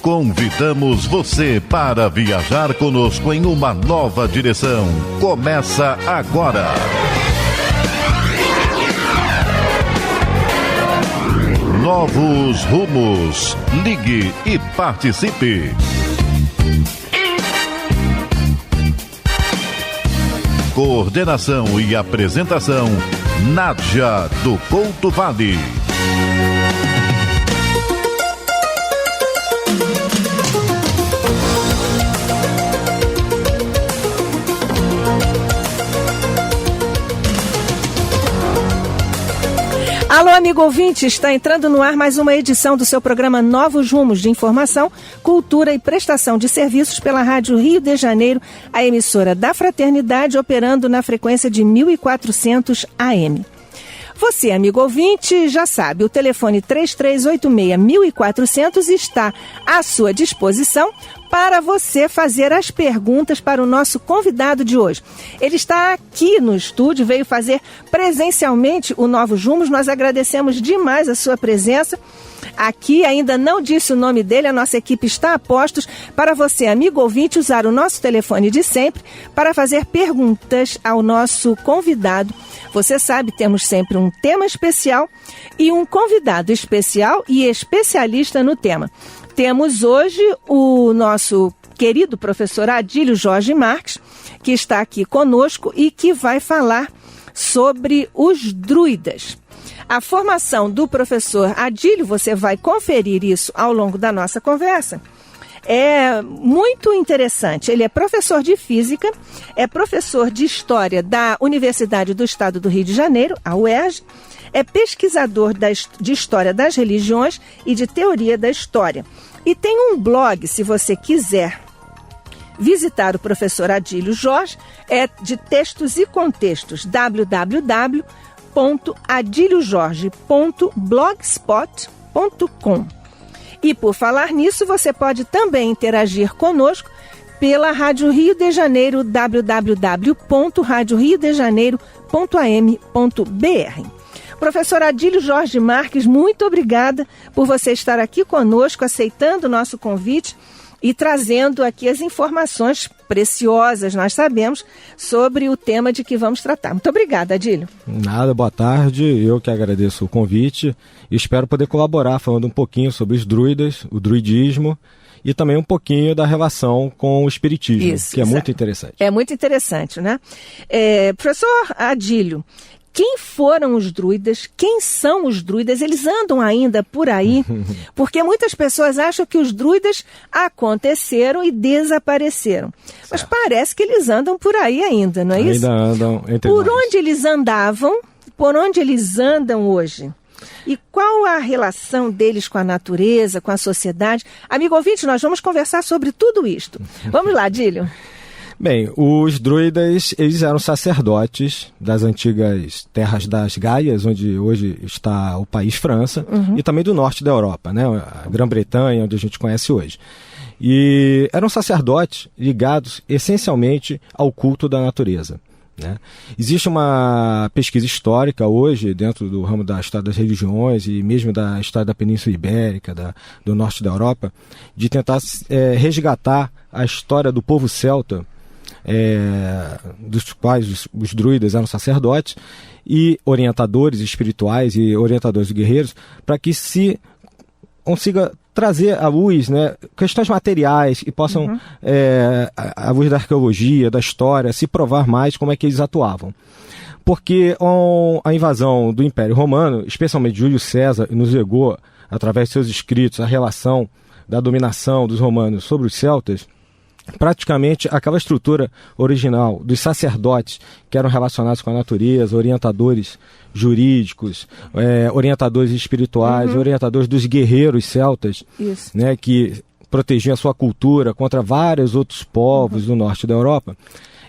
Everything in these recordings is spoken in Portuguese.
Convidamos você para viajar conosco em uma nova direção. Começa agora. Novos rumos. Ligue e participe. Coordenação e apresentação, Nádia do Couto Vale. Alô, amigo ouvinte, está entrando no ar mais uma edição do seu programa Novos Rumos de Informação, Cultura e Prestação de Serviços pela Rádio Rio de Janeiro, a emissora da Fraternidade, operando na frequência de 1400 AM. Você, amigo ouvinte, já sabe, o telefone 3386-1400 está à sua disposição para você fazer as perguntas para o nosso convidado de hoje. Ele está aqui no estúdio, veio fazer presencialmente o Novos Rumos. Nós agradecemos demais a sua presença aqui. Ainda não disse o nome dele, a nossa equipe está a postos para você, amigo ouvinte, usar o nosso telefone de sempre para fazer perguntas ao nosso convidado. Você sabe, temos sempre um tema especial e um convidado especial e especialista no tema. Temos hoje o nosso querido professor Adílio Jorge Marques, que está aqui conosco e que vai falar sobre os druidas. A formação do professor Adílio, você vai conferir isso ao longo da nossa conversa, é muito interessante. Ele é professor de Física, é professor de História da Universidade do Estado do Rio de Janeiro, a UERJ, é pesquisador de História das Religiões e de Teoria da História. E tem um blog, se você quiser visitar o professor Adílio Jorge, é de textos e contextos, www.adiliojorge.blogspot.com. E por falar nisso, você pode também interagir conosco pela Rádio Rio de Janeiro, www.radioriodejaneiro.am.br. Professor Adílio Jorge Marques, muito obrigada por você estar aqui conosco, aceitando o nosso convite e trazendo aqui as informações preciosas, nós sabemos, sobre o tema de que vamos tratar. Muito obrigada, Adílio. Nada, boa tarde. Eu que agradeço o convite e espero poder colaborar falando um pouquinho sobre os druidas, o druidismo e também um pouquinho da relação com o espiritismo, isso, que é muito interessante. É muito interessante, né? Professor Adílio, quem foram os druidas? Quem são os druidas? Eles andam ainda por aí? Porque muitas pessoas acham que os druidas aconteceram e desapareceram. Certo. Mas parece que eles andam por aí ainda, não é isso? Ainda andam entre nós. Por onde eles andavam? Por onde eles andam hoje? E qual a relação deles com a natureza, com a sociedade? Amigo ouvinte, nós vamos conversar sobre tudo isto. Vamos lá, Adílio. Bem, os druidas, eles eram sacerdotes das antigas terras das Gaias, onde hoje está o país França, e também do norte da Europa, né? A Grã-Bretanha, onde a gente conhece hoje. E eram sacerdotes ligados essencialmente ao culto da natureza, né? Existe uma pesquisa histórica hoje, dentro do ramo da história das religiões e mesmo da história da Península Ibérica, do norte da Europa, de tentar resgatar a história do povo celta, dos quais os druidas eram sacerdotes e orientadores espirituais e orientadores guerreiros, para que se consiga trazer à luz, né, questões materiais que possam, à luz da arqueologia, da história, se provar mais como é que eles atuavam. Porque a invasão do Império Romano, especialmente Júlio César, nos legou, através de seus escritos, a relação da dominação dos romanos sobre os celtas. Praticamente aquela estrutura original dos sacerdotes que eram relacionados com a natureza, orientadores jurídicos, orientadores espirituais, orientadores dos guerreiros celtas, né, que protegiam a sua cultura contra vários outros povos do norte da Europa.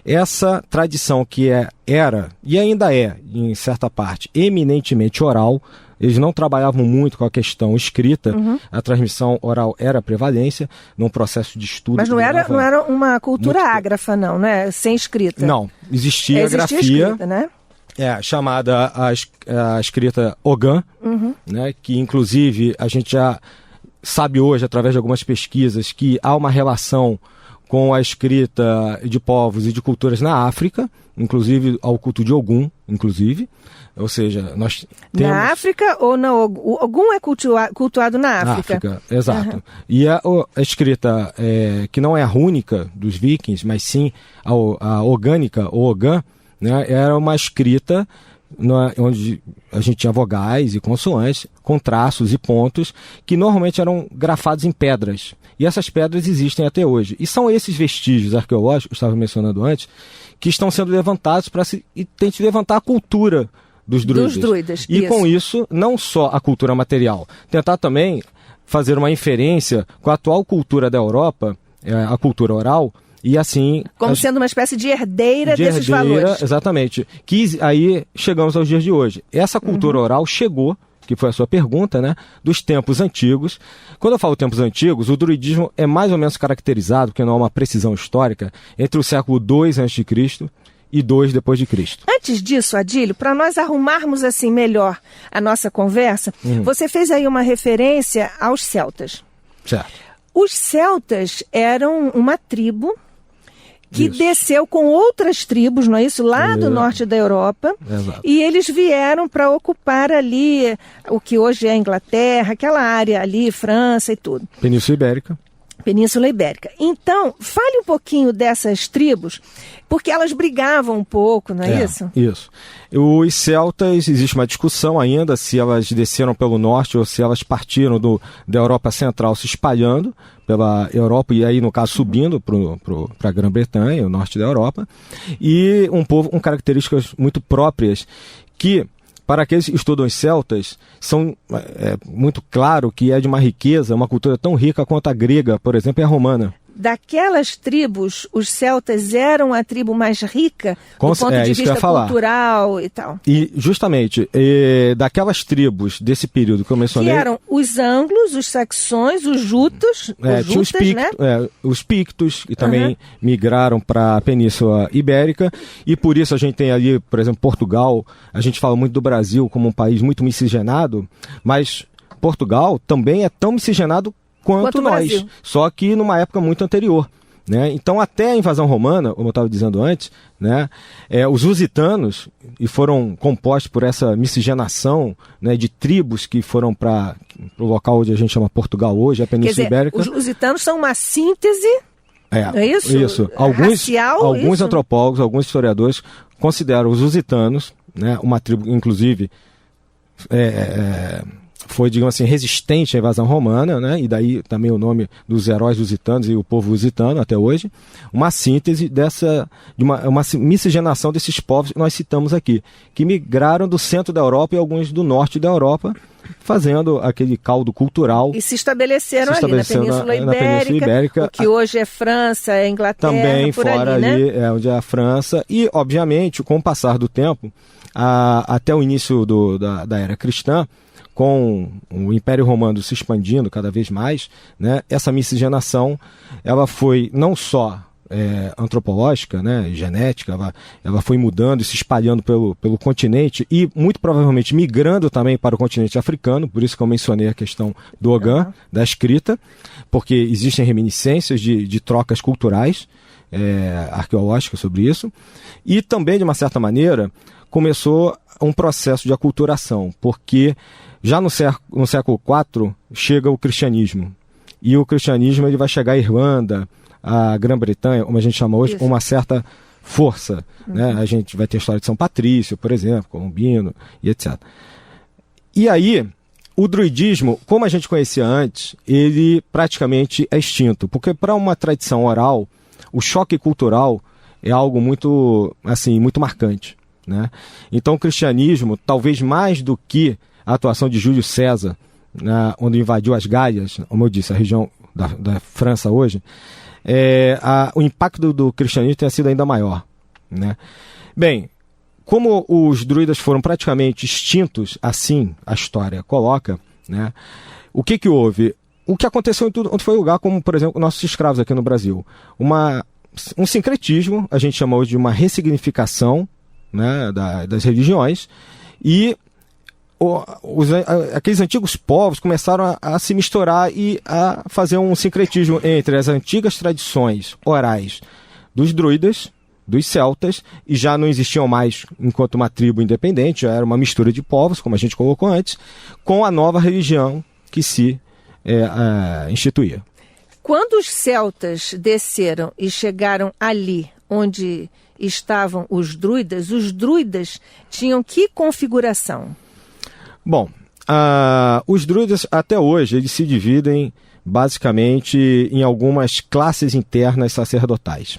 Essa tradição que era e ainda é, em certa parte, eminentemente oral. Eles não trabalhavam muito com a questão escrita, a transmissão oral era a prevalência, num processo de estudo. Mas não era uma cultura ágrafa, não, né? Sem escrita. Não, existia grafia, escrita, né? Chamada a escrita Ogan, né? Que inclusive a gente já sabe hoje, através de algumas pesquisas, que há uma relação com a escrita de povos e de culturas na África, inclusive ao culto de Ogum, inclusive. Ou seja, nós temos... Na África ou na Ogum? O Ogum é cultuado na África. Na África, exato. Uhum. E a escrita, que não é a rúnica dos vikings, mas sim a ogânica, ou Ogã, né, era uma escrita onde a gente tinha vogais e consoantes, com traços e pontos, que normalmente eram grafados em pedras. E essas pedras existem até hoje. E são esses vestígios arqueológicos, que eu estava mencionando antes, que estão sendo levantados para se levantar a cultura dos druidas. E com isso, não só a cultura material, tentar também fazer uma inferência com a atual cultura da Europa, a cultura oral, e assim... Como sendo uma espécie de herdeira desses valores. Exatamente. Que aí chegamos aos dias de hoje. Essa cultura oral chegou, que foi a sua pergunta, né, dos tempos antigos. Quando eu falo tempos antigos, o druidismo é mais ou menos caracterizado, porque não há uma precisão histórica, entre o século II a.C. e 2 depois de Cristo. Antes disso, Adílio, para nós arrumarmos assim melhor a nossa conversa, você fez aí uma referência aos celtas. Certo. Os celtas eram uma tribo que desceu com outras tribos, não é isso? Lá do norte da Europa. Exato. E eles vieram para ocupar ali o que hoje é a Inglaterra, aquela área ali, França e tudo. Península Ibérica. Península Ibérica. Então, fale um pouquinho dessas tribos, porque elas brigavam um pouco, não é isso? Isso. Os celtas, existe uma discussão ainda se elas desceram pelo norte ou se elas partiram da Europa Central se espalhando pela Europa e aí, no caso, subindo para a Grã-Bretanha, o norte da Europa. E um povo com características muito próprias que... Para aqueles que estudam os celtas, são muito claro que é de uma riqueza, uma cultura tão rica quanto a grega, por exemplo, e a romana. Daquelas tribos, os celtas eram a tribo mais rica do ponto de vista cultural e tal. E justamente, daquelas tribos desse período que eu mencionei... Que eram os anglos, os saxões, os jutos, os pictos, que também migraram para a Península Ibérica, e por isso a gente tem ali, por exemplo, Portugal. A gente fala muito do Brasil como um país muito miscigenado, mas Portugal também é tão miscigenado quanto nós, só que numa época muito anterior, né? Então, até a invasão romana, como eu estava dizendo antes, né, os lusitanos, e foram compostos por essa miscigenação, né, de tribos que foram para o local onde a gente chama Portugal hoje, a Península Ibérica. Os lusitanos são uma síntese, é isso? Isso. Alguns antropólogos, alguns historiadores consideram os lusitanos, né, uma tribo, inclusive... foi, digamos assim, resistente à invasão romana, né? E daí também o nome dos heróis lusitanos e o povo lusitano até hoje, uma síntese de uma miscigenação desses povos que nós citamos aqui, que migraram do centro da Europa e alguns do norte da Europa, fazendo aquele caldo cultural. E se estabeleceram ali na Península Ibérica, o que hoje é França, é Inglaterra, também por fora ali, né? Onde é a França. E, obviamente, com o passar do tempo, até o início da era cristã, com o Império Romano se expandindo cada vez mais, né, essa miscigenação ela foi não só antropológica, né, genética, ela foi mudando e se espalhando pelo continente e muito provavelmente migrando também para o continente africano, por isso que eu mencionei a questão do Ogã, da escrita, porque existem reminiscências de trocas culturais arqueológicas sobre isso, e também, de uma certa maneira, começou um processo de aculturação, porque já no século IV chega o cristianismo. E o cristianismo ele vai chegar à Irlanda, à Grã-Bretanha, como a gente chama hoje, com uma certa força. Né? A gente vai ter a história de São Patrício, por exemplo, Colombino e etc. E aí, o druidismo, como a gente conhecia antes, ele praticamente é extinto. Porque para uma tradição oral, o choque cultural é algo muito, assim, muito marcante. Né? Então o cristianismo, talvez mais do que a atuação de Júlio César, onde invadiu as Gálias, como eu disse, a região da França hoje, o impacto do cristianismo tenha sido ainda maior. Né? Bem, como os druidas foram praticamente extintos, assim a história coloca, né? O que houve? O que aconteceu em tudo onde foi lugar, como por exemplo nossos escravos aqui no Brasil. Um sincretismo, a gente chama hoje de uma ressignificação, né, das religiões, e aqueles antigos povos começaram a se misturar e a fazer um sincretismo entre as antigas tradições orais dos druidas, dos celtas, e já não existiam mais enquanto uma tribo independente, já era uma mistura de povos, como a gente colocou antes, com a nova religião que se instituía. Quando os celtas desceram e chegaram ali onde estavam os druidas tinham que configuração? Bom, os druidas até hoje eles se dividem basicamente em algumas classes internas sacerdotais.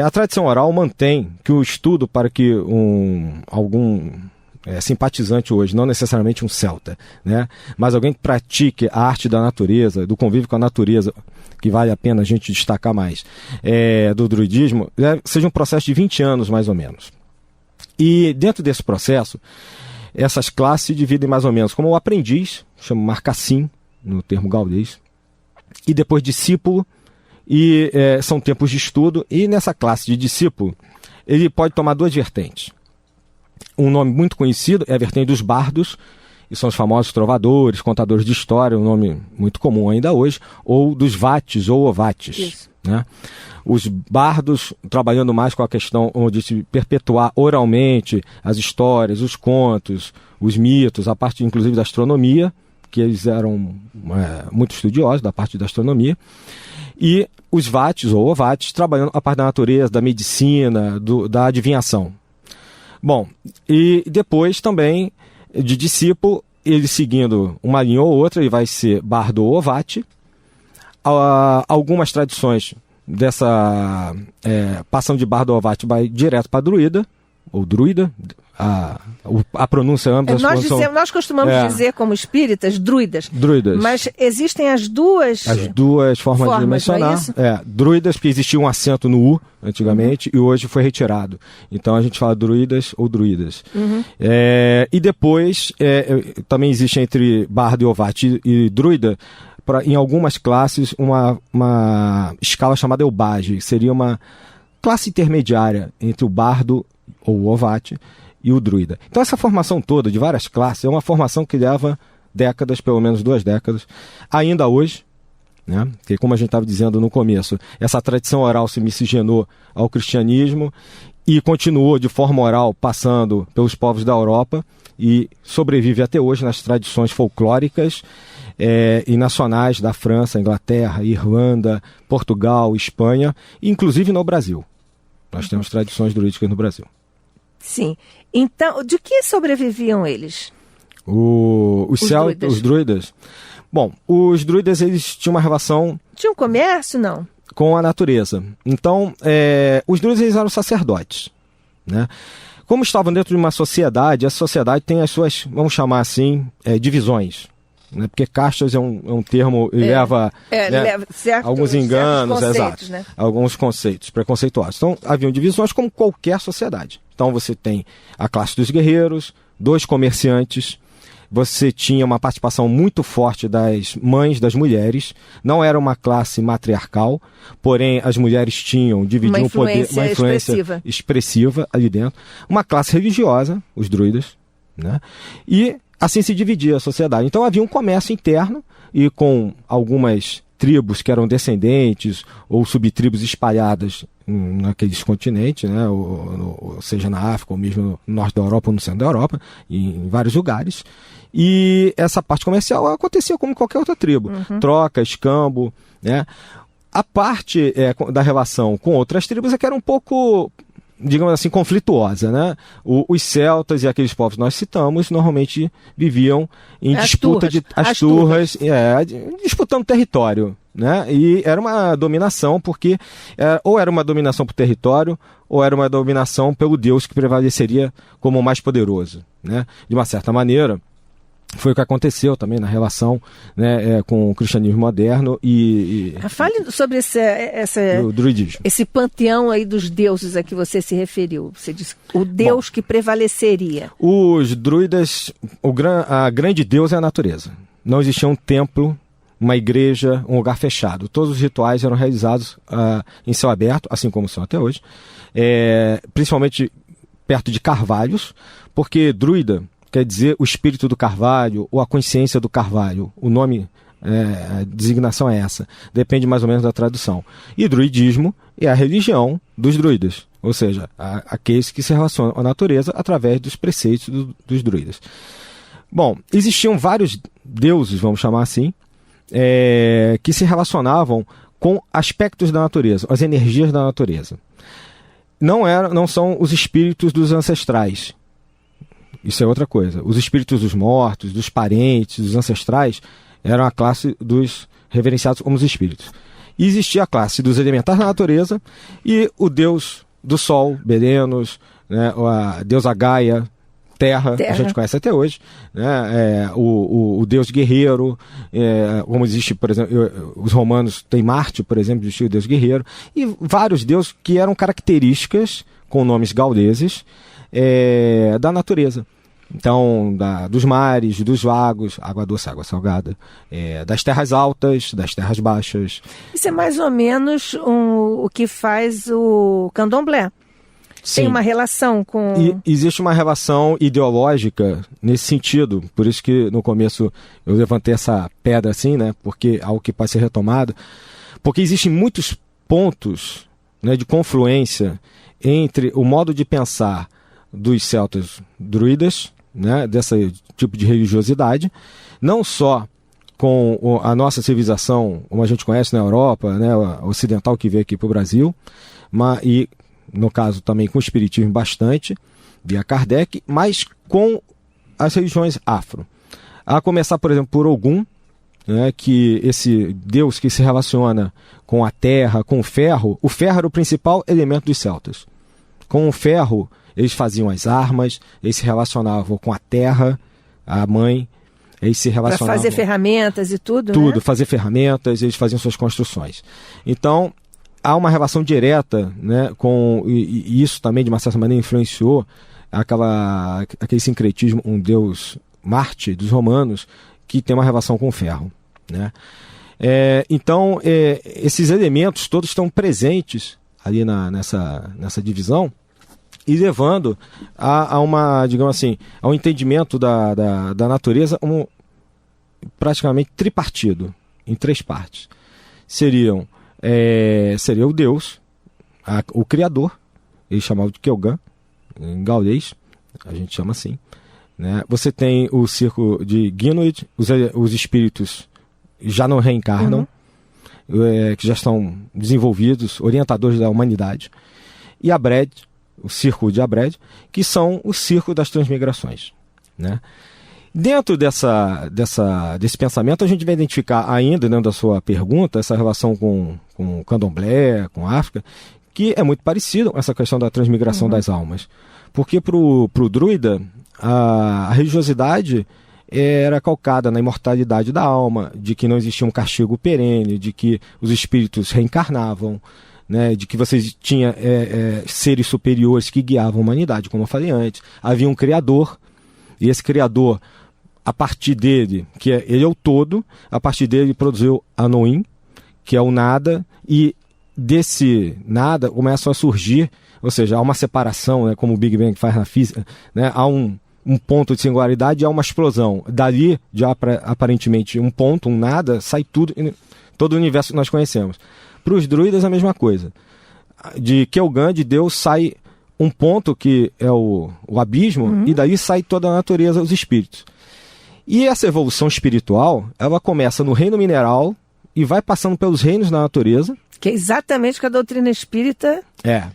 A tradição oral mantém que o estudo para que algum simpatizante hoje, não necessariamente um celta, né, mas alguém que pratique a arte da natureza, do convívio com a natureza, que vale a pena a gente destacar mais, do druidismo, seja um processo de 20 anos mais ou menos. E dentro desse processo, essas classes se dividem mais ou menos como o aprendiz, chama marcassim, no termo gaudês, e depois discípulo, e são tempos de estudo, e nessa classe de discípulo, ele pode tomar duas vertentes. Um nome muito conhecido é a vertente dos bardos, e são os famosos trovadores, contadores de história, um nome muito comum ainda hoje, ou dos vates ou ovates. Né? Os bardos trabalhando mais com a questão de se perpetuar oralmente as histórias, os contos, os mitos, a parte inclusive da astronomia, que eles eram muito estudiosos da parte da astronomia, e os vates ou ovates trabalhando a parte da natureza, da medicina, da adivinhação. Bom, e depois também de discípulo, ele seguindo uma linha ou outra, ele vai ser bardo ou ovate. Algumas tradições dessa passando de bardo ou ovate vai direto para druida, ou druida. A pronúncia ambas nós costumamos dizer como espíritas druidas, mas existem as duas formas de mencionar. Druidas, porque existia um acento no U antigamente, e hoje foi retirado, então a gente fala druidas ou druidas. E depois também existe entre bardo e ovate e druida, em algumas classes, uma escala chamada eubage, seria uma classe intermediária entre o bardo ou o ovate e o druida. Então essa formação toda de várias classes é uma formação que leva décadas, pelo menos 2 décadas, ainda hoje, né? Porque como a gente estava dizendo no começo, essa tradição oral se miscigenou ao cristianismo e continuou de forma oral passando pelos povos da Europa e sobrevive até hoje nas tradições folclóricas e nacionais da França, Inglaterra, Irlanda, Portugal, Espanha, e inclusive no Brasil. Nós temos tradições druídicas no Brasil. Sim. Então, de que sobreviviam eles? Os druidas? Bom, os druidas eles tinham uma relação... Tinha um comércio, não? Com a natureza. Então, os druidas eles eram sacerdotes, né? Como estavam dentro de uma sociedade, a sociedade tem as suas, vamos chamar assim, divisões. Né? Porque castas é um termo que leva alguns enganos, conceitos, né? Alguns conceitos preconceituosos. Então, haviam divisões como qualquer sociedade. Então, você tem a classe dos guerreiros, 2 comerciantes, você tinha uma participação muito forte das mães, das mulheres. Não era uma classe matriarcal, porém as mulheres dividiam o poder, uma influência expressiva ali dentro. Uma classe religiosa, os druidas, né? E assim se dividia a sociedade. Então havia um comércio interno e com algumas tribos que eram descendentes ou subtribos espalhadas naqueles continentes, né? ou seja, na África, ou mesmo no norte da Europa ou no centro da Europa, em vários lugares. E essa parte comercial acontecia como qualquer outra tribo. Troca, escambo, né? A parte da relação com outras tribos é que era um pouco, digamos assim, conflituosa, né? Os celtas e aqueles povos que nós citamos normalmente viviam em disputa as turras, disputando território, né? E era uma dominação porque ou era uma dominação por território ou era uma dominação pelo Deus que prevaleceria como o mais poderoso, né? De uma certa maneira, foi o que aconteceu também na relação, né, com o cristianismo moderno Fale sobre o druidismo. Esse panteão aí dos deuses a que você se referiu. Você disse o Deus que prevaleceria. Os druidas, a grande Deus é a natureza. Não existia um templo, uma igreja, um lugar fechado. Todos os rituais eram realizados em céu aberto, assim como são até hoje, principalmente perto de carvalhos, porque druida quer dizer o espírito do carvalho ou a consciência do carvalho. O nome, a designação é essa. Depende mais ou menos da tradução. E druidismo é a religião dos druidas, ou seja, aqueles que se relacionam à natureza através dos preceitos dos druidas. Bom, existiam vários deuses, vamos chamar assim, que se relacionavam com aspectos da natureza, as energias da natureza. Não são os espíritos dos ancestrais. Isso é outra coisa. Os espíritos dos mortos, dos parentes, dos ancestrais, eram a classe dos reverenciados como os espíritos. E existia a classe dos elementares da natureza e o deus do sol, Berenos, né, a deusa Gaia, Terra, a gente conhece até hoje, né, o deus guerreiro, como existe, por exemplo, os romanos têm Marte, por exemplo, existia o deus guerreiro, e vários deuses que eram características, com nomes gauleses, da natureza. Então, dos mares, dos lagos, água doce, água salgada, das terras altas, das terras baixas. Isso é mais ou menos o que faz o candomblé. Sim. Tem uma relação com... Existe uma relação ideológica nesse sentido, por isso que no começo eu levantei essa pedra assim, né, porque algo que pode ser retomado, porque existem muitos pontos, né, de confluência entre o modo de pensar dos celtas druidas, né, desse tipo de religiosidade, não só com a nossa civilização, como a gente conhece na Europa, né, ocidental que veio aqui para o Brasil, e no caso também com o espiritismo bastante, via Kardec, mas com as religiões afro. A começar, por exemplo, por Ogum, né, que esse deus que se relaciona com a terra, com o ferro era o principal elemento dos celtas. Com o ferro, eles faziam as armas, eles se relacionavam com a terra, a mãe, eles se relacionavam... Para fazer ferramentas e tudo, Tudo, né? Fazer ferramentas, eles faziam suas construções. Então, há uma relação direta, né, e isso também, de uma certa maneira, influenciou aquele sincretismo, um deus Marte dos romanos, que tem uma relação com o ferro, né? Então, esses elementos todos estão presentes ali nessa divisão, e levando a uma, digamos assim, ao entendimento da natureza praticamente tripartido, em três partes. Seria o Deus, o Criador, ele chamava de Keogan, em gaulês, a gente chama assim, né? Você tem o circo de Ginoid, os espíritos já não reencarnam, que já estão desenvolvidos, orientadores da humanidade, e Abred, o círculo de Abred, que são o círculo das transmigrações, né? Dentro desse pensamento, a gente vai identificar ainda, dentro da sua pergunta, essa relação com o candomblé, com a África, que é muito parecido com essa questão da transmigração das almas. Porque para o druida, a religiosidade era calcada na imortalidade da alma, de que não existia um castigo perene, de que os espíritos reencarnavam, né, de que você tinha seres superiores que guiavam a humanidade, como eu falei antes. Havia um Criador, e esse Criador, a partir dele, ele é o todo, a partir dele produziu Anoim, que é o nada, e desse nada começam a surgir, ou seja, há uma separação, né, como o Big Bang faz na física, né, há um ponto de singularidade e há uma explosão. Dali, de aparentemente um ponto, um nada, sai tudo, todo o universo que nós conhecemos. Para os druidas, a mesma coisa. De Keogan, de Deus, sai um ponto que é o abismo, e daí sai toda a natureza, os espíritos. E essa evolução espiritual, ela começa no reino mineral e vai passando pelos reinos da natureza. Que é exatamente o que a doutrina espírita...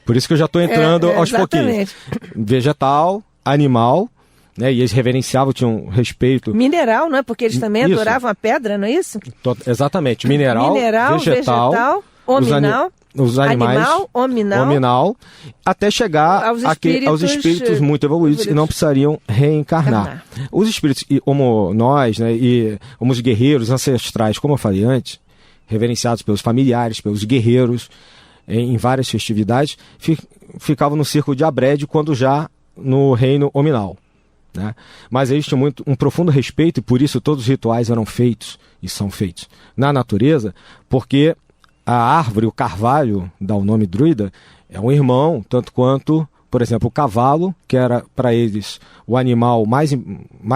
por isso que eu já estou entrando aos pouquinhos. Vegetal, animal, né, e eles reverenciavam, tinham respeito... Mineral, não é? Porque eles também adoravam a pedra, não é isso? Exatamente. Mineral, vegetal hominal... Os animais, hominal, até chegar aos espíritos muito evoluídos que não precisariam reencarnar. Os espíritos, como nós, né, e como os guerreiros ancestrais, como eu falei antes, reverenciados pelos familiares, pelos guerreiros, em várias festividades, ficavam no círculo de Abred, quando já no reino hominal, né? Mas eles tinham um profundo respeito, e por isso todos os rituais eram feitos, e são feitos, na natureza, porque a árvore, o carvalho, dá o nome druida, é um irmão, tanto quanto Por exemplo, o cavalo, que era para eles o animal mais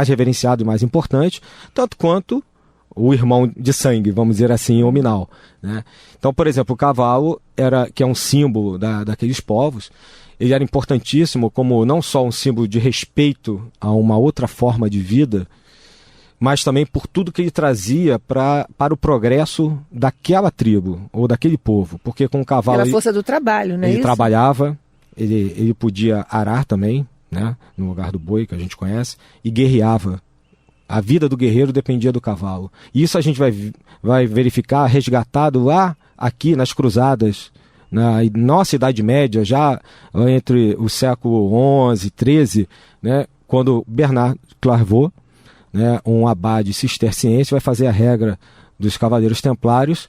reverenciado e mais importante, tanto quanto o irmão de sangue, vamos dizer assim, nominal, né? Então, por exemplo, o cavalo, que é um símbolo daqueles povos, ele era importantíssimo como não só um símbolo de respeito a uma outra forma de vida, mas também por tudo que ele trazia para o progresso daquela tribo ou daquele povo. Porque com o cavalo... Pela força do trabalho, né? Ele trabalhava, ele podia arar também, né, no lugar do boi, que a gente conhece, e guerreava. A vida do guerreiro dependia do cavalo. E isso a gente vai verificar resgatado lá, aqui, nas cruzadas, na nossa Idade Média, já entre o século XI e XIII, né, quando Bernard Clairvaux, né, um abade cisterciense, vai fazer a regra dos cavaleiros templários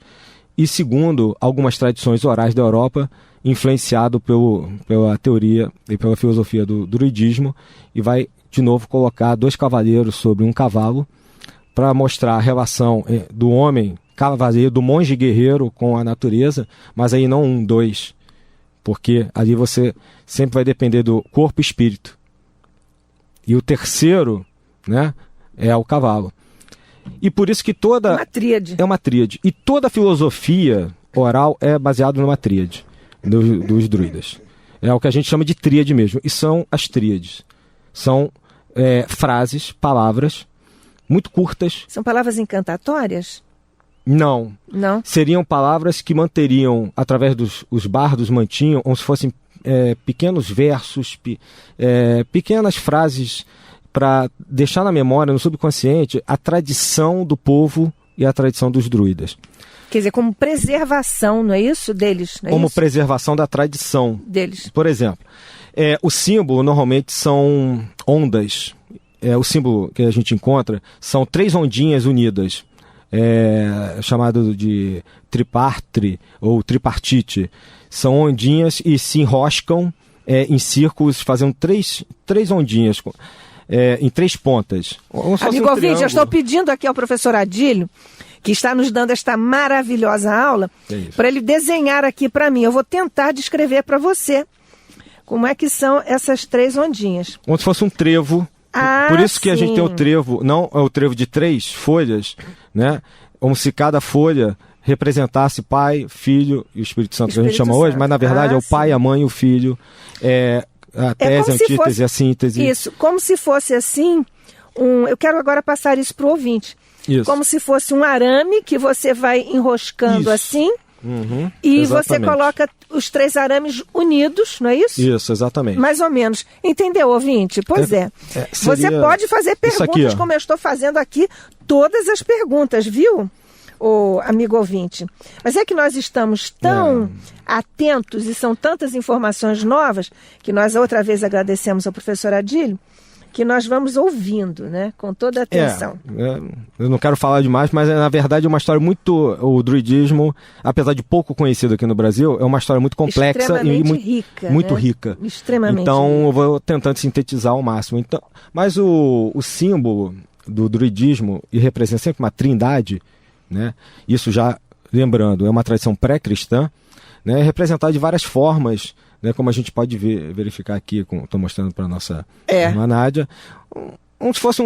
e, segundo algumas tradições orais da Europa, influenciado pela teoria e pela filosofia do druidismo, e vai de novo colocar 2 cavaleiros sobre um cavalo para mostrar a relação do homem cavaleiro, do monge guerreiro com a natureza, mas aí não 2, porque ali você sempre vai depender do corpo e espírito. E o terceiro, né, é o cavalo. E por isso que toda... Uma tríade. É uma tríade. E toda a filosofia oral é baseada numa tríade dos druidas. É o que a gente chama de tríade mesmo. E são as tríades. São frases, palavras muito curtas. São palavras encantatórias? Não. Não? Seriam palavras que manteriam, através os bardos mantinham, como se fossem pequenos versos, pequenas frases para deixar na memória, no subconsciente, a tradição do povo e a tradição dos druidas. Quer dizer, como preservação, não é isso? Deles, não é como isso? Preservação da tradição. Deles. Por exemplo, o símbolo normalmente são ondas. O símbolo que a gente encontra são 3 ondinhas unidas, chamado de tripartre ou tripartite. São ondinhas e se enroscam em círculos, fazendo três ondinhas em 3 pontas. Amigo ouvinte, eu estou pedindo aqui ao professor Adílio, que está nos dando esta maravilhosa aula, para ele desenhar aqui para mim. Eu vou tentar descrever para você como é que são essas 3 ondinhas. Como se fosse um trevo. Por isso que a gente tem o trevo, não é o trevo de 3 folhas, né? Como se cada folha representasse Pai, Filho e o Espírito Santo, que a gente chama hoje, mas na verdade é o Pai, a Mãe e o Filho, a tese, a antítese, a síntese. Isso, como se fosse assim, eu quero agora passar isso para o ouvinte. Isso. Como se fosse um arame que você vai enroscando assim, e exatamente. Você coloca os 3 arames unidos, não é isso? Isso, exatamente. Mais ou menos. Entendeu, ouvinte? Pois Você pode fazer perguntas, aqui, como eu estou fazendo aqui, todas as perguntas, viu, amigo ouvinte? Mas é que nós estamos tão atentos e são tantas informações novas que nós outra vez agradecemos ao professor Adílio, que nós vamos ouvindo, né, com toda a atenção. Eu não quero falar demais, mas na verdade é uma história o druidismo, apesar de pouco conhecido aqui no Brasil, é uma história muito complexa e muito rica. Extremamente então rica. Eu vou tentando sintetizar ao máximo. Então, mas o símbolo do druidismo, e representa sempre uma trindade, né, isso já, lembrando, é uma tradição pré-cristã, né, representado de várias formas, né, como a gente pode verificar aqui, estou mostrando para a nossa irmã Nádia, como se fosse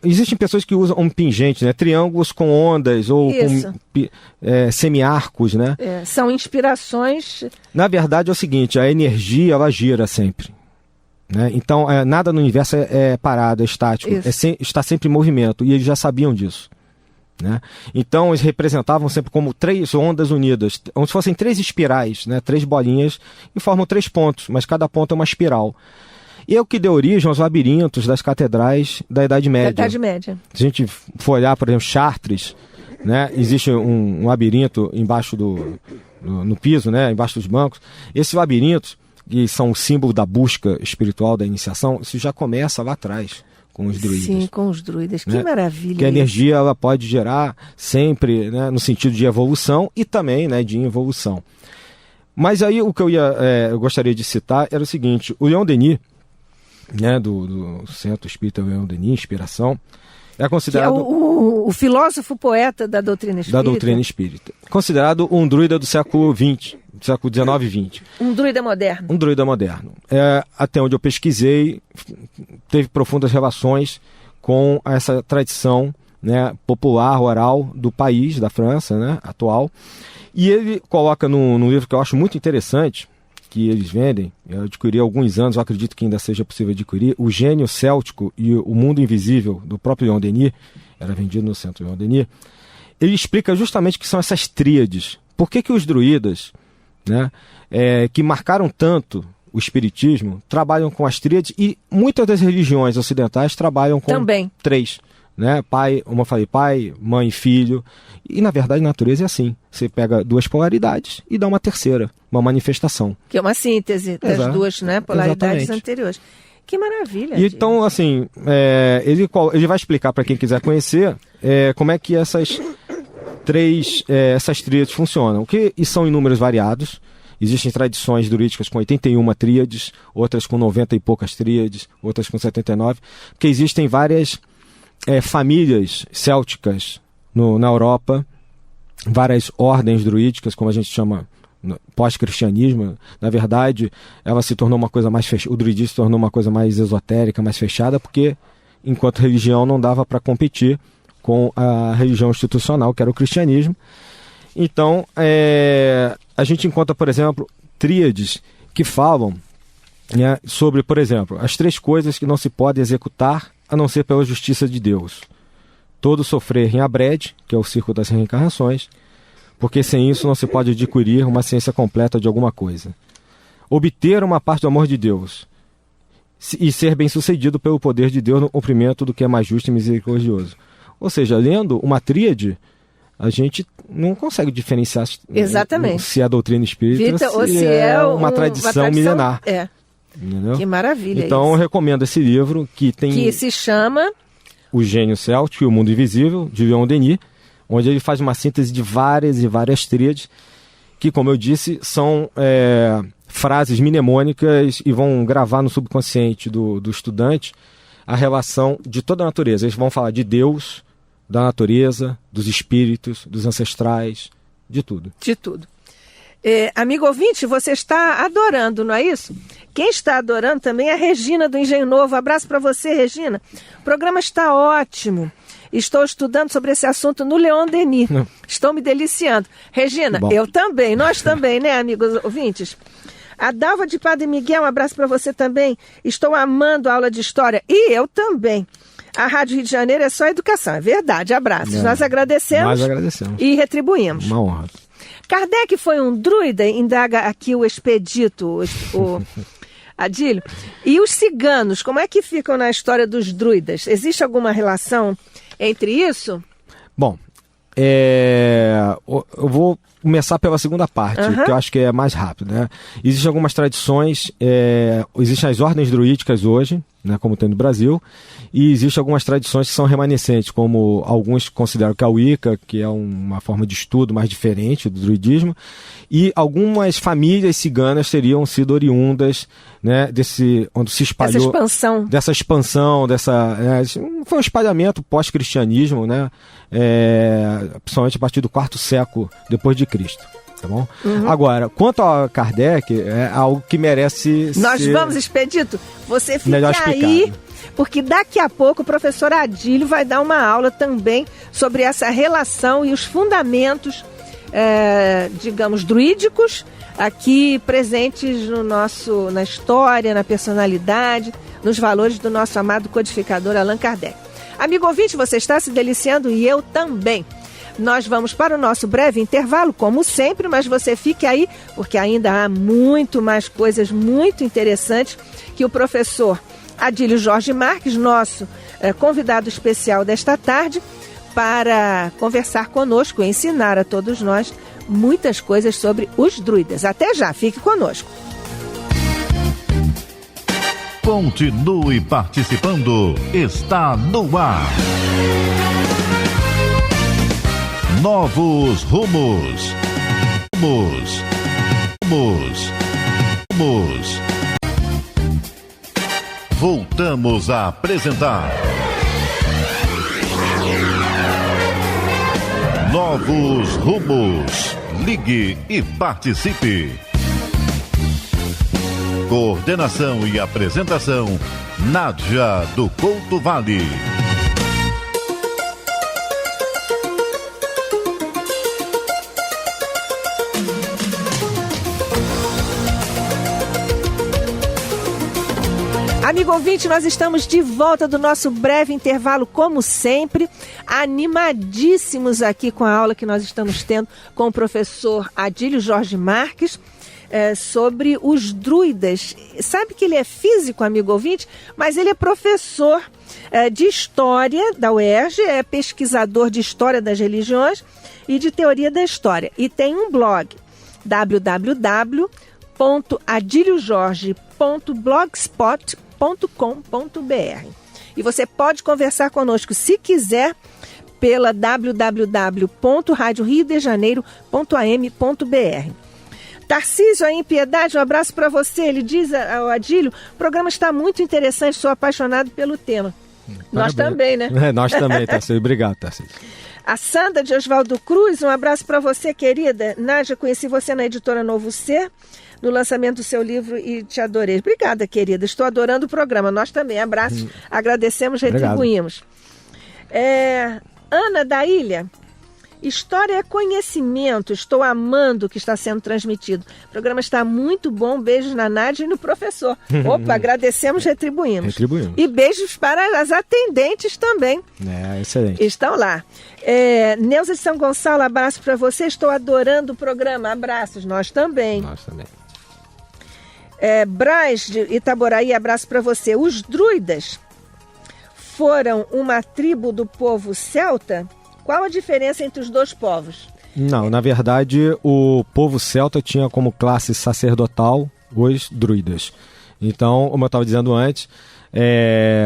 existem pessoas que usam um pingente, né, triângulos com ondas ou com semiarcos, né? São inspirações. Na verdade é o seguinte, a energia ela gira sempre, né? Então nada no universo é parado, é estático, está sempre em movimento, e eles já sabiam disso. Né? Então eles representavam sempre como 3 ondas unidas, como se fossem 3 espirais, né? 3 bolinhas, e formam 3 pontos, mas cada ponto é uma espiral. E é o que deu origem aos labirintos das catedrais da Idade Média. Da Idade Média. Se a gente for olhar, por exemplo, Chartres, né? Existe um labirinto embaixo no piso, né? Embaixo dos bancos. Esses labirintos, que são o símbolo da busca espiritual, da iniciação, isso já começa lá atrás. Com os druidas. Sim, com os druidas. Que maravilha. Que a energia ela pode gerar sempre, né, no sentido de evolução e também, né, de involução. Mas aí o que eu gostaria de citar era o seguinte: o Leon Denis, né, do Centro Espírita Leon Denis, Inspiração, é considerado... Que é o filósofo poeta da doutrina espírita. Da doutrina espírita. Considerado um druida do século XX, século XIX e XX. Um druida moderno. Um druida moderno. Até onde eu pesquisei, teve profundas relações com essa tradição, né, popular, oral do país, da França, né, atual. E ele coloca num livro que eu acho muito interessante, que eles vendem, eu adquiri há alguns anos, eu acredito que ainda seja possível adquirir, O Gênio Céltico e o Mundo Invisível, do próprio Leon Denis, era vendido no centro Leon Denis. Ele explica justamente o que são essas tríades. Por que os druidas, né, que marcaram tanto o espiritismo, trabalham com as tríades, e muitas das religiões ocidentais trabalham com também 3. Né? Pai, como eu falei, pai, mãe, filho. E na verdade a natureza é assim. Você pega 2 polaridades e dá uma terceira, uma manifestação. Que é uma síntese das duas, né, polaridades anteriores. Que maravilha. E então, assim, ele vai explicar para quem quiser conhecer como é que essas tríades funcionam. E são em números variados. Existem tradições druídicas com 81 tríades, outras com 90 e poucas tríades, outras com 79, porque existem várias famílias célticas na Europa, várias ordens druídicas, como a gente chama pós-cristianismo. Na verdade, ela se tornou uma coisa mais fechada, o druidismo se tornou uma coisa mais esotérica, mais fechada, porque enquanto religião não dava para competir com a religião institucional, que era o cristianismo. Então, a gente encontra, por exemplo, tríades que falam, né, sobre, por exemplo, as 3 coisas que não se pode executar a não ser pela justiça de Deus. Todo sofrer em Abred, que é o círculo das reencarnações, porque sem isso não se pode adquirir uma ciência completa de alguma coisa. Obter uma parte do amor de Deus e ser bem-sucedido pelo poder de Deus no cumprimento do que é mais justo e misericordioso. Ou seja, lendo uma tríade, a gente não consegue diferenciar exatamente se é a doutrina espírita ou se é uma tradição milenar. Que maravilha. Então eu recomendo esse livro que se chama O Gênio Céltico e o Mundo Invisível, de Leon Denis, onde ele faz uma síntese de várias e várias tríades que, como eu disse, são frases mnemônicas e vão gravar no subconsciente do estudante a relação de toda a natureza. Eles vão falar de Deus, da natureza, dos espíritos, dos ancestrais, de tudo. De tudo. Amigo ouvinte, você está adorando, não é isso? Quem está adorando também é a Regina do Engenho Novo. Abraço para você, Regina. O programa está ótimo. Estou estudando sobre esse assunto no Leon Denis. Estou me deliciando. Regina, eu também, nós também, né, amigos ouvintes? A Dalva de Padre Miguel, um abraço para você também. Estou amando a aula de história. E eu também. A Rádio Rio de Janeiro é só educação, é verdade. Abraços. Nós agradecemos e retribuímos. Uma honra. Kardec foi um druida, indaga aqui o expedito, o Adílio. E os ciganos, como é que ficam na história dos druidas? Existe alguma relação entre isso? Bom, eu vou começar pela segunda parte, que eu acho que é mais rápido, né? Existem algumas tradições, existem as ordens druídicas hoje, né, como tem no Brasil, e existem algumas tradições que são remanescentes, como alguns consideram que a Wicca, que é uma forma de estudo mais diferente do druidismo, e algumas famílias ciganas teriam sido oriundas, né, onde se espalhou... Dessa expansão, foi um espalhamento pós-cristianismo, né, principalmente a partir do 4º século depois de Cristo. Tá bom? Agora, quanto a Kardec, é algo que merece Nós vamos, Expedito, você fica aí, porque daqui a pouco o professor Adílio vai dar uma aula também sobre essa relação e os fundamentos, digamos, druídicos, aqui presentes na história, na personalidade, nos valores do nosso amado codificador Allan Kardec. Amigo ouvinte, você está se deliciando e eu também. Nós vamos para o nosso breve intervalo, como sempre, mas você fique aí, porque ainda há muito mais coisas muito interessantes que o professor Adílio Jorge Marques, nosso convidado especial desta tarde, para conversar conosco e ensinar a todos nós muitas coisas sobre os druidas. Até já, fique conosco. Continue participando, está no ar. Novos rumos. Voltamos a apresentar Novos Rumos. Ligue e participe. Coordenação e apresentação, Nádia do Couto Vale. Amigo ouvinte, nós estamos de volta do nosso breve intervalo, como sempre, animadíssimos aqui com a aula que nós estamos tendo com o professor Adílio Jorge Marques, sobre os druidas. Sabe que ele é físico, amigo ouvinte, mas ele é professor de História da UERJ, é pesquisador de História das Religiões e de Teoria da História. E tem um blog, www.adiliojorge.blogspot.com.br. E você pode conversar conosco, se quiser, pela www.radioriodejaneiro.am.br. Tarcísio aí em Piedade, um abraço para você. Ele diz ao Adílio, o programa está muito interessante, sou apaixonado pelo tema. Nós também, né? Nós também, Tarcísio. Obrigado, Tarcísio. A Sandra de Oswaldo Cruz, um abraço para você, querida. Nádia, conheci você na editora Novo Ser, no lançamento do seu livro e te adorei. Obrigada, querida. Estou adorando o programa. Nós também. Abraços. Agradecemos, retribuímos. Ana da Ilha. História é conhecimento. Estou amando o que está sendo transmitido. O programa está muito bom. Beijos na Nádia e no professor. Opa, agradecemos, retribuímos. E beijos para as atendentes também. Excelente. Estão lá. Neuza de São Gonçalo, abraço para você. Estou adorando o programa. Abraços. Nós também. Nós também. Braz de Itaboraí, abraço para você. Os druidas foram uma tribo do povo celta? Qual a diferença entre os dois povos? Não, na verdade, o povo celta tinha como classe sacerdotal os druidas. Então, como eu estava dizendo antes,